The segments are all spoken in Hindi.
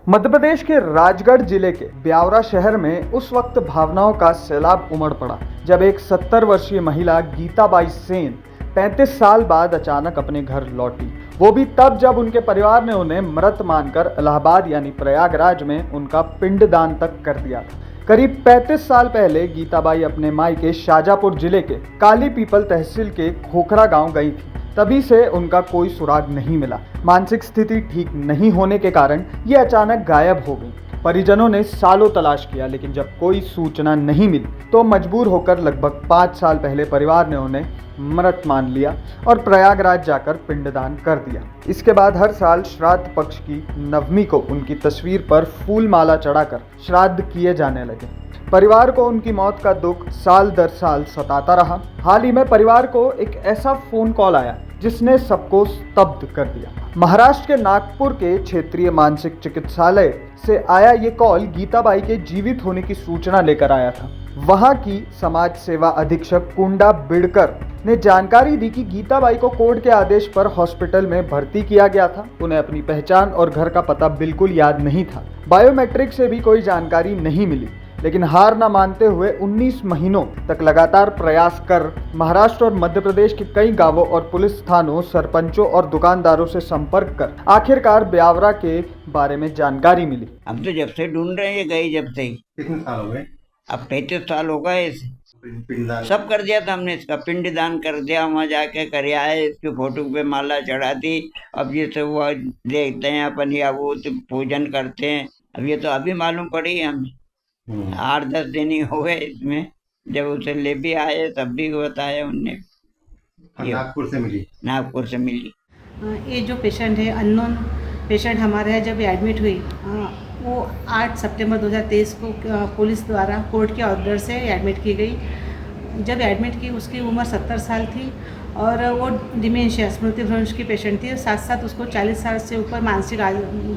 मध्य प्रदेश के राजगढ़ जिले के ब्यावरा शहर में उस वक्त भावनाओं का सैलाब उमड़ पड़ा जब एक 70 वर्षीय महिला गीताबाई सेन 35 साल बाद अचानक अपने घर लौटी। वो भी तब जब उनके परिवार ने उन्हें मृत मानकर इलाहाबाद यानी प्रयागराज में उनका पिंडदान तक कर दिया था। करीब 35 साल पहले गीताबाई अपने मायके शाजापुर जिले के काली पीपल तहसील के खोखरा गांव गई थी। तभी से उनका कोई सुराग नहीं मिला। मानसिक स्थिति ठीक नहीं होने के कारण ये अचानक गायब हो गई। परिजनों ने सालों तलाश किया, लेकिन जब कोई सूचना नहीं मिली तो मजबूर होकर लगभग 5 साल पहले परिवार ने उन्हें मृत मान लिया और प्रयागराज जाकर पिंडदान कर दिया। इसके बाद हर साल श्राद्ध पक्ष की नवमी को उनकी तस्वीर पर फूल माला चढ़ाकर श्राद्ध किए जाने लगे। परिवार को उनकी मौत का दुख साल दर साल सताता रहा। हाल ही में परिवार को एक ऐसा फोन कॉल आया जिसने सबको स्तब्ध कर दिया। महाराष्ट्र के नागपुर के क्षेत्रीय मानसिक चिकित्सालय से आया ये कॉल गीताबाई के जीवित होने की सूचना लेकर आया था। वहां की समाज सेवा अधीक्षक कुंडा बिड़कर ने जानकारी दी कि गीताबाई को कोर्ट के आदेश पर हॉस्पिटल में भर्ती किया गया था। उन्हें अपनी पहचान और घर का पता बिल्कुल याद नहीं था। बायोमेट्रिक से भी कोई जानकारी नहीं मिली, लेकिन हार न मानते हुए 19 महीनों तक लगातार प्रयास कर महाराष्ट्र और मध्य प्रदेश के कई गांवों और पुलिस थानों, सरपंचों और दुकानदारों से संपर्क कर आखिरकार ब्यावरा के बारे में जानकारी मिली। हम तो जब से ढूंढ रहे हैं, गई जब से। कितने साल हो गए? अब 35 साल हो गए। पिंडदान सब कर दिया था हमने, इसका पिंडदान कर दिया, वहाँ जाके कर आए, इसकी फोटो पे माला चढ़ा दी। अब ये सब वो देखते हैं अपन, या वो तो पूजन करते हैं। अब ये तो अभी मालूम पड़ी है हमें। 8-10 दिन ही हो गए इसमें। जब उसे ले भी आए तब भी बताया उनने। नागपुर से मिली? नागपुर से मिली। ये जो पेशेंट है, अननोन पेशेंट हमारे यहाँ जब एडमिट हुई, वो 8 सितंबर 2023 को पुलिस द्वारा कोर्ट के ऑर्डर से एडमिट की गई। जब एडमिट की उसकी उम्र 70 साल थी और वो डिमेंशिया स्मृति भ्रंश की पेशेंट थी। साथ साथ उसको 40 साल से ऊपर मानसिक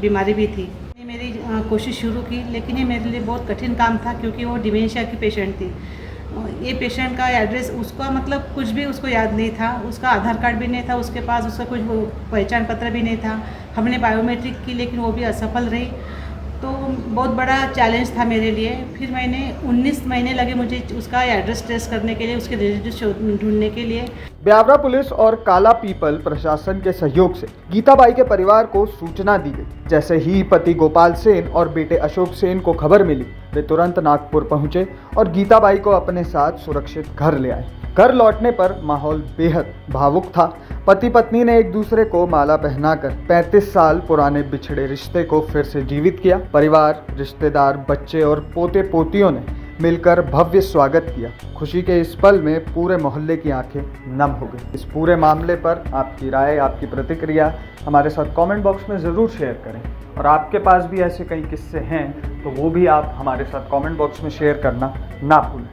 बीमारी भी थी। मेरी कोशिश शुरू की, लेकिन ये मेरे लिए बहुत कठिन काम था क्योंकि वो डिमेंशिया की पेशेंट थी। ये पेशेंट का एड्रेस उसका मतलब कुछ भी उसको याद नहीं था, उसका आधार कार्ड भी नहीं था उसके पास, उसका कुछ पहचान पत्र भी नहीं था। हमने बायोमेट्रिक की लेकिन वो भी असफल रही, तो बहुत बड़ा चैलेंज था मेरे लिए। फिर मैंने 19 महीने लगे मुझे उसका एड्रेस ट्रेस करने के लिए, उसके रिलेटिव ढूंढने के लिए। ब्यावरा पुलिस और काला पीपल प्रशासन के सहयोग से गीताबाई के परिवार को सूचना दी गई। जैसे ही पति गोपाल सेन और बेटे अशोक सेन को खबर मिली, वे तुरंत नागपुर पहुंचे और गीताबाई को अपने साथ सुरक्षित घर ले आए। घर लौटने पर माहौल बेहद भावुक था। पति पत्नी ने एक दूसरे को माला पहनाकर 35 साल पुराने बिछड़े रिश्ते को फिर से जीवित किया। परिवार, रिश्तेदार, बच्चे और पोते पोतियों ने मिलकर भव्य स्वागत किया। खुशी के इस पल में पूरे मोहल्ले की आंखें नम हो गई। इस पूरे मामले पर आपकी राय, आपकी प्रतिक्रिया हमारे साथ कमेंट बॉक्स में ज़रूर शेयर करें। और आपके पास भी ऐसे कई किस्से हैं तो वो भी आप हमारे साथ कमेंट बॉक्स में शेयर करना ना भूलें।